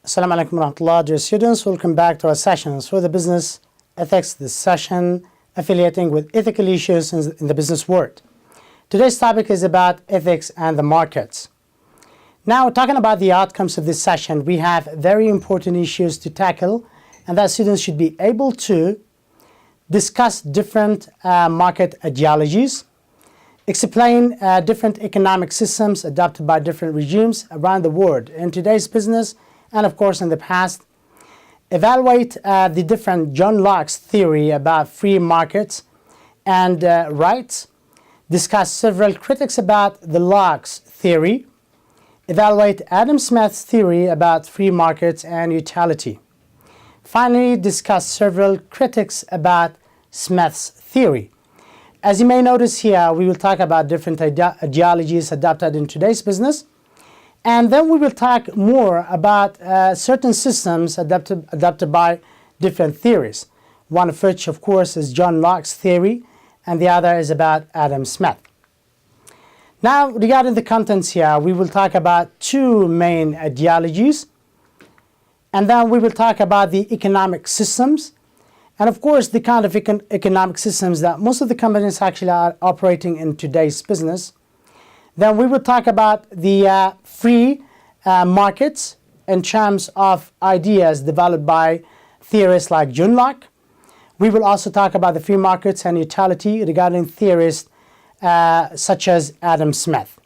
Assalamu alaikum warahmatullah, dear students. Welcome back to our sessions for the business ethics. This session affiliating with ethical issues in the business world. Today's topic is about ethics and the markets. Now, talking about the outcomes of this session, we have very important issues to tackle, and that students should be able to discuss different market ideologies, explain different economic systems adopted by different regimes around the world in today's business and of course in the past, evaluate the different John Locke's theory about free markets and rights, discuss several critics about the Locke's theory, evaluate Adam Smith's theory about free markets and utility. Finally, discuss several critics about Smith's theory. As you may notice here, we will talk about different ideologies adopted in today's business, and then we will talk more about certain systems adopted by different theories. One of which, of course, is John Locke's theory, and the other is about Adam Smith. Now, regarding the contents here, we will talk about two main ideologies, and then we will talk about the economic systems, and of course, the kind of economic systems that most of the companies actually are operating in today's business. Then we will talk about the free markets in terms of ideas developed by theorists like John Locke. We will also talk about the free markets and utility regarding theorists such as Adam Smith.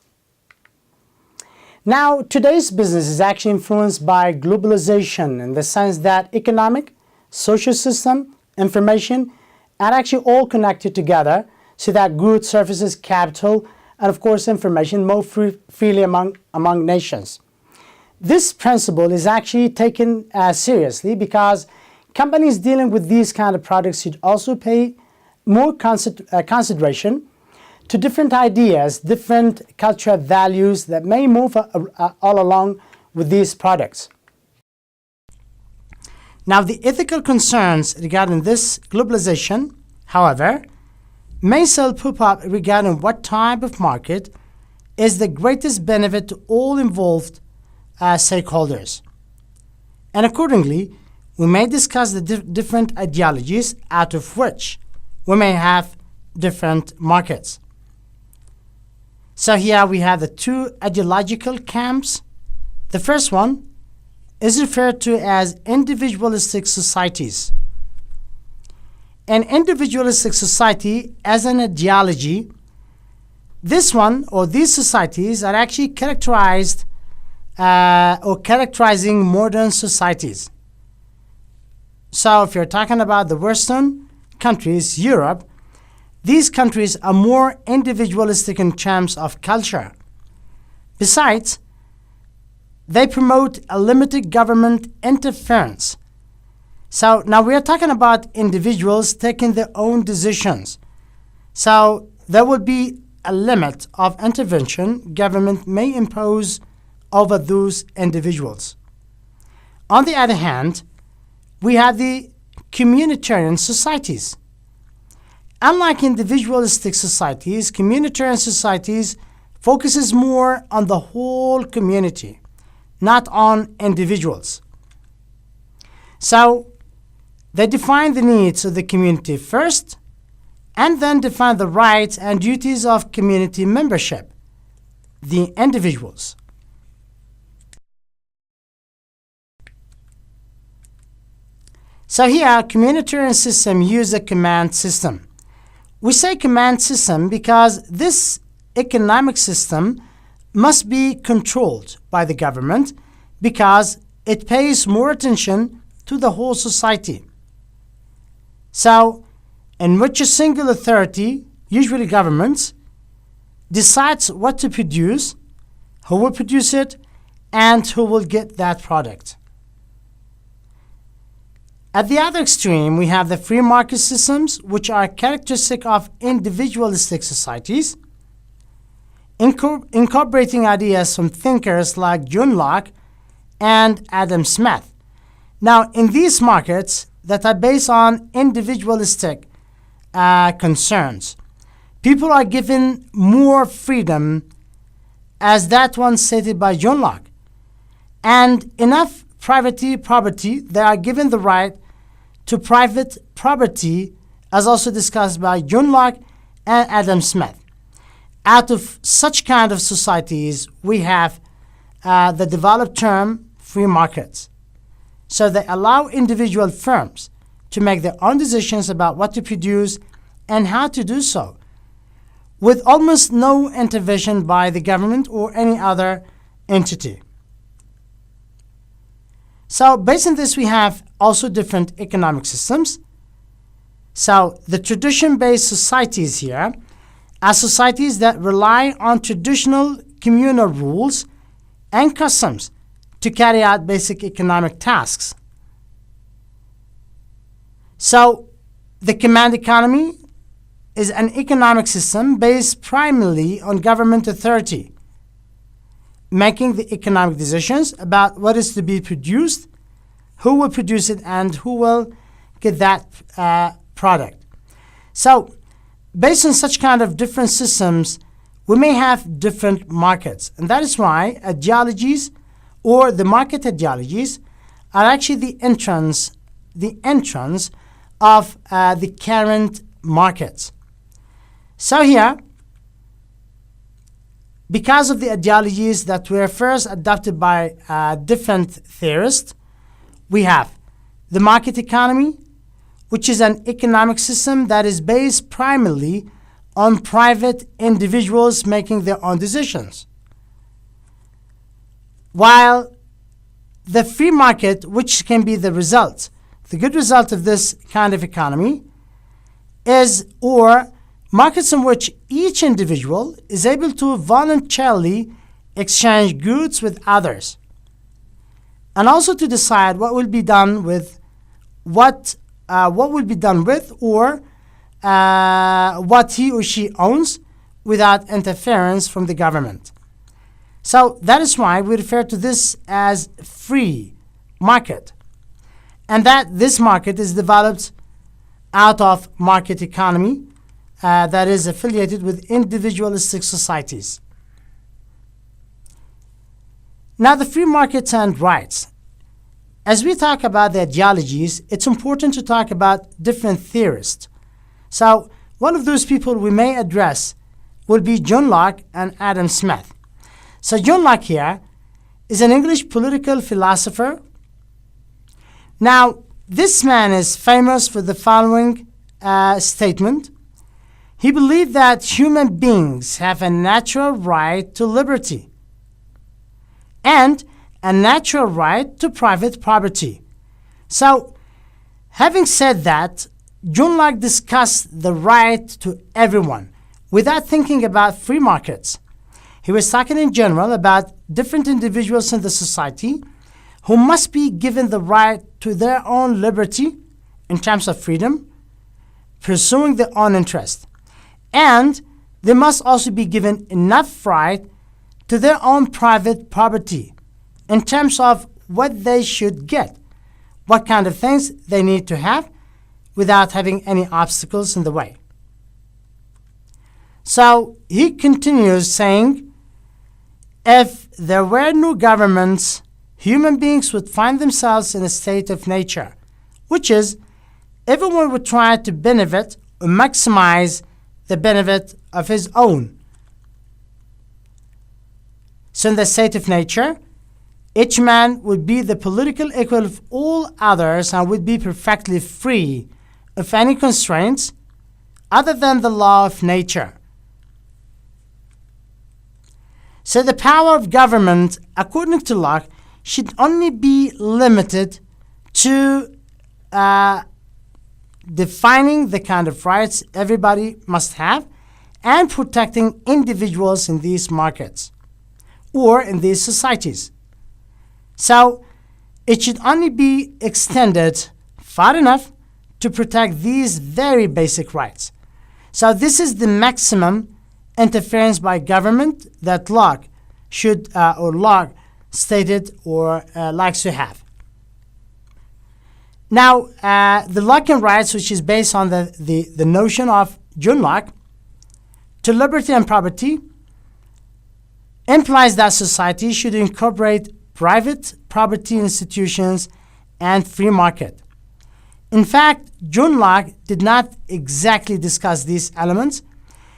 Now, today's business is actually influenced by globalization in the sense that economic, social system, information are actually all connected together so that goods, services, capital, and of course information move freely among nations. This principle is actually taken seriously because companies dealing with these kind of products should also pay more consideration to different ideas, different cultural values that may move all along with these products. Now, the ethical concerns regarding this globalization, however, may still pop up regarding what type of market is the greatest benefit to all involved stakeholders. And accordingly, we may discuss the different ideologies out of which we may have different markets. So here we have the two ideological camps. The first one is referred to as individualistic societies. An individualistic society as an ideology, this one or these societies are actually characterized or characterizing modern societies. So if you're talking about the Western countries, Europe, these countries are more individualistic in terms of culture. Besides, they promote a limited government interference. So now we are talking about individuals taking their own decisions. So there will be a limit of intervention government may impose over those individuals. On the other hand, we have the communitarian societies. Unlike individualistic societies, communitarian societies focuses more on the whole community, not on individuals. So they define the needs of the community first, and then define the rights and duties of community membership, the individuals. So here, communitarian system use a command system. We say command system because this economic system must be controlled by the government because it pays more attention to the whole society. So, in which a single authority, usually governments, decides what to produce, who will produce it, and who will get that product. At the other extreme, we have the free market systems, which are characteristic of individualistic societies, incorporating ideas from thinkers like John Locke and Adam Smith. Now, in these markets that are based on individualistic concerns, people are given more freedom as that one stated by John Locke, and enough private property, they are given the right to private property, as also discussed by John Locke and Adam Smith. Out of such kind of societies, we have the developed term free markets. So they allow individual firms to make their own decisions about what to produce and how to do so, with almost no intervention by the government or any other entity. So based on this, we have also different economic systems. So the tradition-based societies here are societies that rely on traditional communal rules and customs to carry out basic economic tasks. So the command economy is an economic system based primarily on government authority, making the economic decisions about what is to be produced, who will produce it, and who will get that product. So based on such kind of different systems, we may have different markets. And that is why ideologies or the market ideologies are actually the entrance of the current markets. So here, because of the ideologies that were first adopted by different theorists, we have the market economy, which is an economic system that is based primarily on private individuals making their own decisions. While the free market, which can be the result, the good result of this kind of economy, is or markets in which each individual is able to voluntarily exchange goods with others, and also to decide what will be done with what he or she owns without interference from the government. So that is why we refer to this as free market, and that this market is developed out of market economy that is affiliated with individualistic societies. Now, the free markets and rights. As we talk about the ideologies, it's important to talk about different theorists. So one of those people we may address will be John Locke and Adam Smith. So John Locke here is an English political philosopher. Now, this man is famous for the following statement. He believed that human beings have a natural right to liberty and a natural right to private property. So, having said that, John Locke discussed the right to everyone without thinking about free markets. He was talking in general about different individuals in the society who must be given the right to their own liberty in terms of freedom, pursuing their own interest. And they must also be given enough right to their own private property in terms of what they should get, what kind of things they need to have without having any obstacles in the way. So he continues saying, if there were no governments, human beings would find themselves in a state of nature, which is everyone would try to benefit or maximize the benefit of his own. So in the state of nature, each man would be the political equal of all others and would be perfectly free of any constraints other than the law of nature. So the power of government, according to Locke, should only be limited to defining the kind of rights everybody must have and protecting individuals in these markets or in these societies. So it should only be extended far enough to protect these very basic rights. So this is the maximum interference by government that Locke should or Locke stated or likes to have. Now, the Lockean rights, which is based on the notion of John Locke, to liberty and property, implies that society should incorporate private property institutions, and free market. In fact, John Locke did not exactly discuss these elements.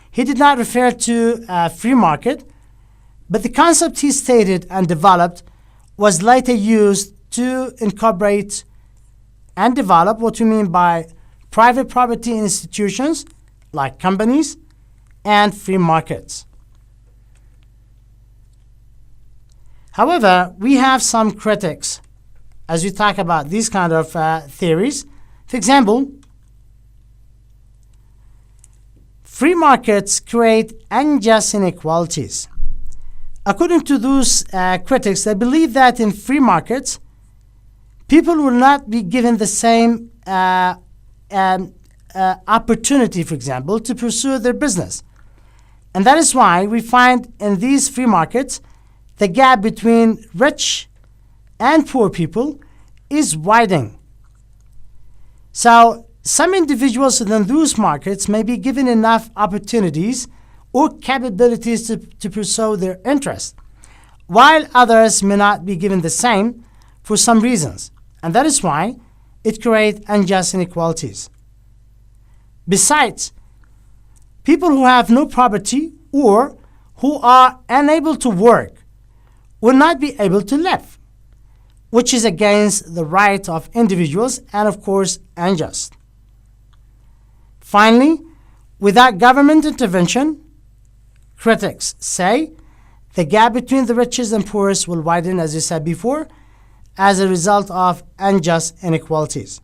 He did not refer to free market, but the concept he stated and developed was later used to incorporate and develop what we mean by private property institutions like companies and free markets. However, we have some critics as we talk about these kind of theories. For example, free markets create unjust inequalities. According to those critics, they believe that in free markets, people will not be given the same opportunity, for example, to pursue their business. And that is why we find in these free markets, the gap between rich and poor people is widening. So some individuals within those markets may be given enough opportunities or capabilities to pursue their interests, while others may not be given the same for some reasons. And that is why it creates unjust inequalities. Besides, people who have no property or who are unable to work will not be able to live, which is against the right of individuals and, of course, unjust. Finally, without government intervention, critics say the gap between the richest and poorest will widen, as you said before, as a result of unjust inequalities.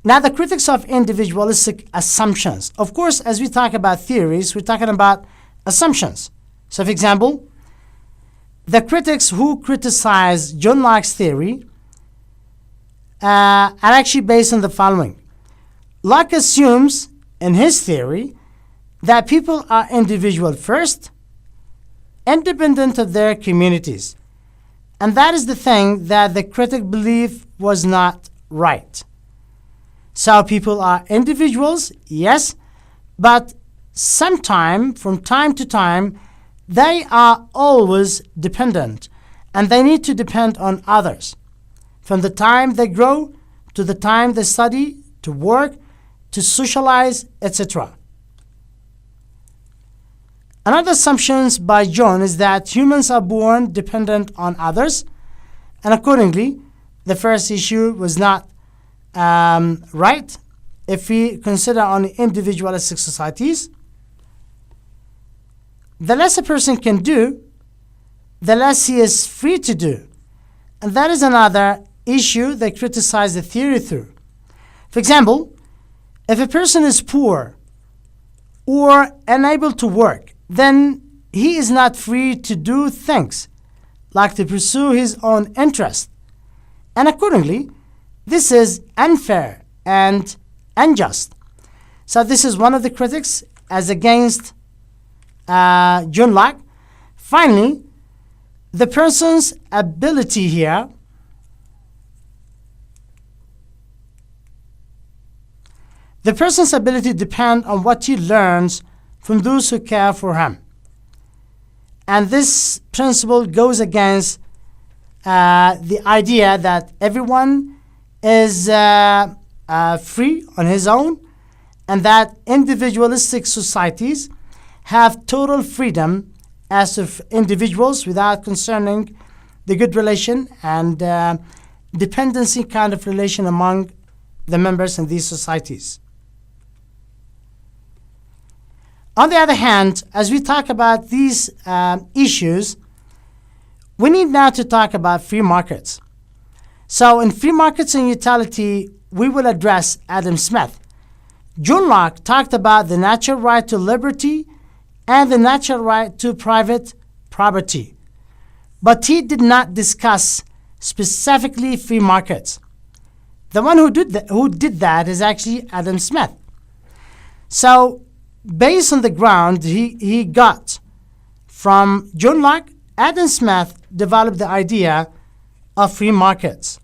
Now, the critics of individualistic assumptions. Of course, as we talk about theories, we're talking about assumptions. So, for example, the critics who criticize John Locke's theory are actually based on the following. Locke assumes, in his theory, that people are individual first, independent of their communities. And that is the thing that the critic believed was not right. So people are individuals, yes, but from time to time, they are always dependent, and they need to depend on others. From the time they grow, to the time they study, to work, to socialize, etc. Another assumption by John is that humans are born dependent on others, and accordingly, the first issue was not right if we consider only individualistic societies. The less a person can do, the less he is free to do. And that is another issue they criticize the theory through. For example, if a person is poor or unable to work, then he is not free to do things like to pursue his own interest. And accordingly, this is unfair and unjust. So this is one of the critics as against John Locke. Finally, the person's ability here depends on what he learns from those who care for him. And this principle goes against the idea that everyone is free on his own, and that individualistic societies have total freedom as of individuals without concerning the good relation and dependency kind of relation among the members in these societies. On the other hand, as we talk about these issues, we need now to talk about free markets. So in Free Markets and Utility, we will address Adam Smith. John Locke talked about the natural right to liberty and the natural right to private property, but he did not discuss specifically free markets. The one who did that is actually Adam Smith. So based on the ground he got from John Locke, Adam Smith developed the idea of free markets.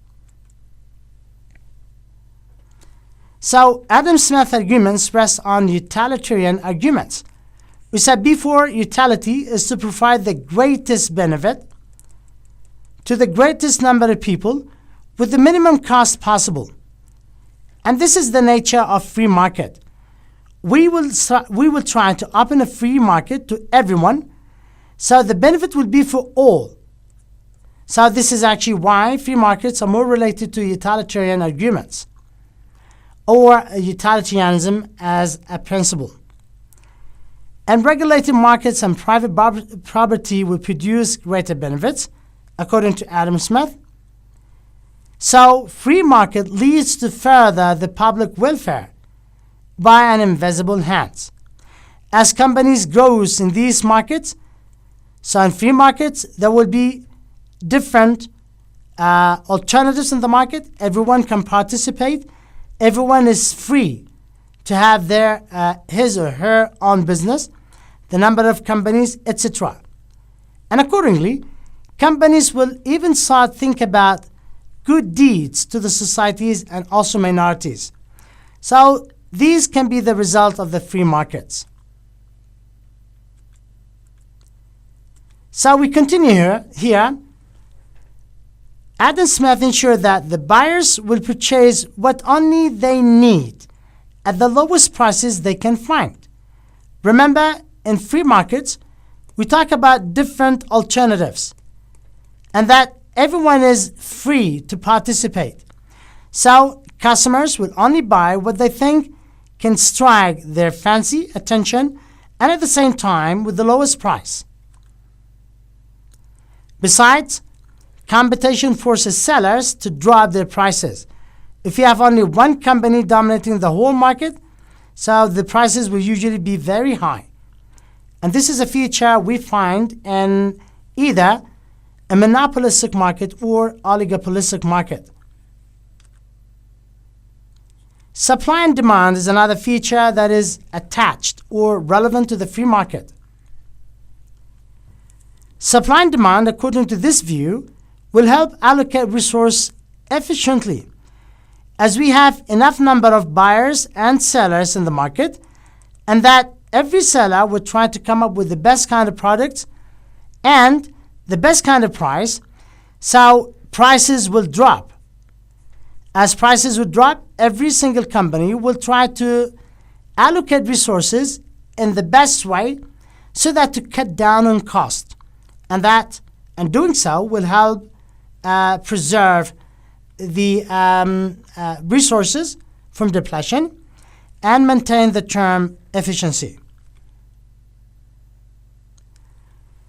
So Adam Smith's arguments rest on utilitarian arguments, We said before, utility is to provide the greatest benefit to the greatest number of people with the minimum cost possible. And this is the nature of free market. We will try to open a free market to everyone, so the benefit will be for all. So this is actually why free markets are more related to utilitarian arguments or utilitarianism as a principle. And regulated markets and private property will produce greater benefits, according to Adam Smith. So free market leads to further the public welfare by an invisible hand. As companies grow in these markets, so in free markets, there will be different alternatives in the market. Everyone can participate. Everyone is free to have their his or her own business, the number of companies, etc. And accordingly, companies will even start think about good deeds to the societies and also minorities. So these can be the result of the free markets. So we continue here. Adam Smith ensured that the buyers will purchase what only they need at the lowest prices they can find. Remember, in free markets, we talk about different alternatives and that everyone is free to participate. So customers will only buy what they think can strike their fancy, attention, and at the same time with the lowest price. Besides, competition forces sellers to drop their prices. If you have only one company dominating the whole market, so the prices will usually be very high. And this is a feature we find in either a monopolistic market or oligopolistic market. Supply and demand is another feature that is attached or relevant to the free market. Supply and demand, according to this view, will help allocate resource efficiently, as we have enough number of buyers and sellers in the market, and that every seller would try to come up with the best kind of product and the best kind of price, so prices will drop. As prices will drop, every single company will try to allocate resources in the best way so that to cut down on cost, and doing so will help preserve the resources from depletion and maintain the term efficiency.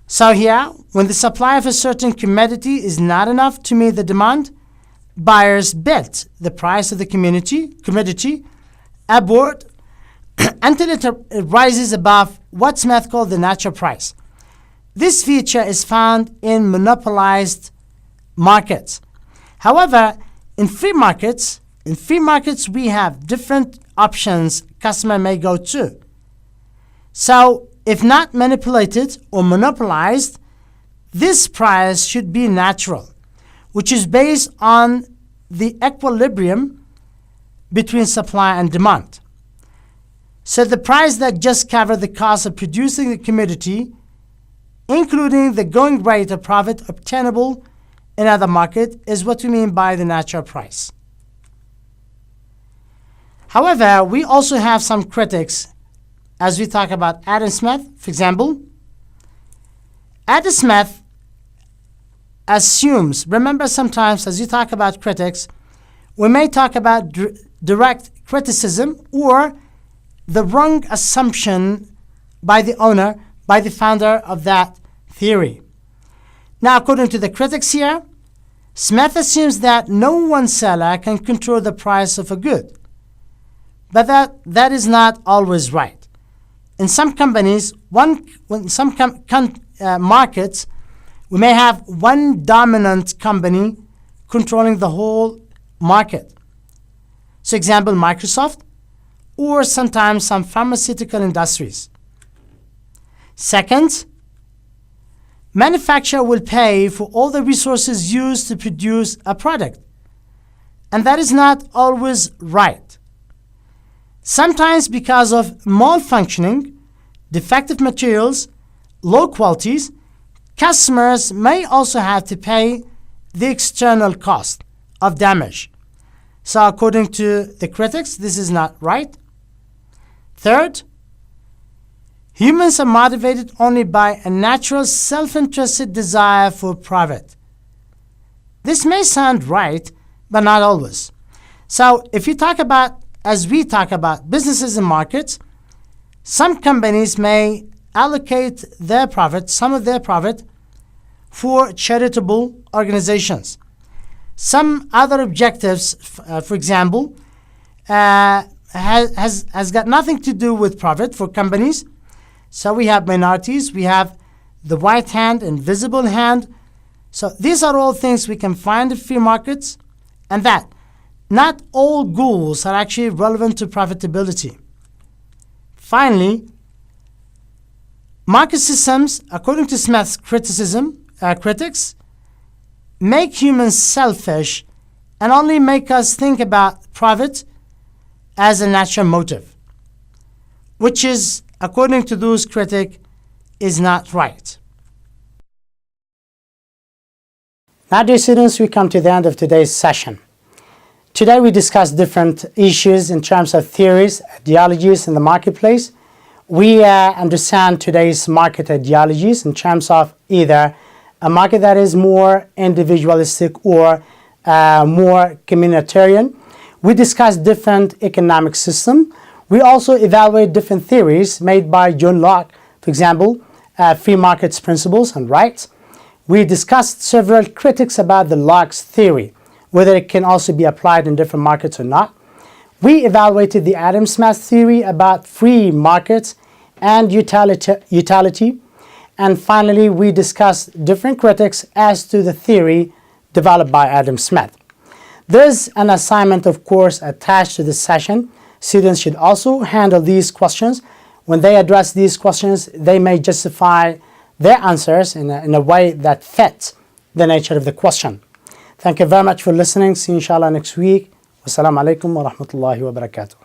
So here, when the supply of a certain commodity is not enough to meet the demand, buyers bet the price of the commodity upward until it rises above what Smith called the natural price. This feature is found in monopolized markets. However, in free markets we have different options customer may go to. So if not manipulated or monopolized, this price should be natural, which is based on the equilibrium between supply and demand. So the price that just covers the cost of producing the commodity, including the going rate of profit obtainable in other market, is what we mean by the natural price. However, we also have some critics as we talk about Adam Smith. For example, Adam Smith assumes, remember sometimes as you talk about critics, we may talk about direct criticism or the wrong assumption by the owner, by the founder of that theory. Now, according to the critics here, Smith assumes that no one seller can control the price of a good. But that is not always right. In some companies, markets, we may have one dominant company controlling the whole market. So example, Microsoft, or sometimes some pharmaceutical industries. Second, manufacturer will pay for all the resources used to produce a product. And that is not always right. Sometimes because of malfunctioning, defective materials, low qualities, customers may also have to pay the external cost of damage. So according to the critics, this is not right. Third, humans are motivated only by a natural self-interested desire for profit. This may sound right, but not always. So if you talk about, as we talk about businesses and markets, some companies may allocate their profit, some of their profit, for charitable organizations. Some other objectives, for example, has got nothing to do with profit for companies. So we have minorities, we have the white hand, invisible hand. So these are all things we can find in free markets, and that not all goals are actually relevant to profitability. Finally, market systems, according to Smith's critics, make humans selfish and only make us think about profit as a natural motive, which is, according to those critics, is not right. Now, dear students, we come to the end of today's session. Today we discussed different issues in terms of theories, ideologies in the marketplace. We understand today's market ideologies in terms of either a market that is more individualistic or more communitarian. We discussed different economic systems. We also evaluate different theories made by John Locke, for example, free markets principles and rights. We discussed several critics about the Locke's theory, whether it can also be applied in different markets or not. We evaluated the Adam Smith theory about free markets and utility. And finally, we discussed different critics as to the theory developed by Adam Smith. There's an assignment, of course, attached to this session. Students should also handle these questions. When they address these questions, they may justify their answers in a way that fits the nature of the question. Thank you very much for listening. See you inshallah next week. Wassalamu alaikum wa rahmatullahi wa barakatuh.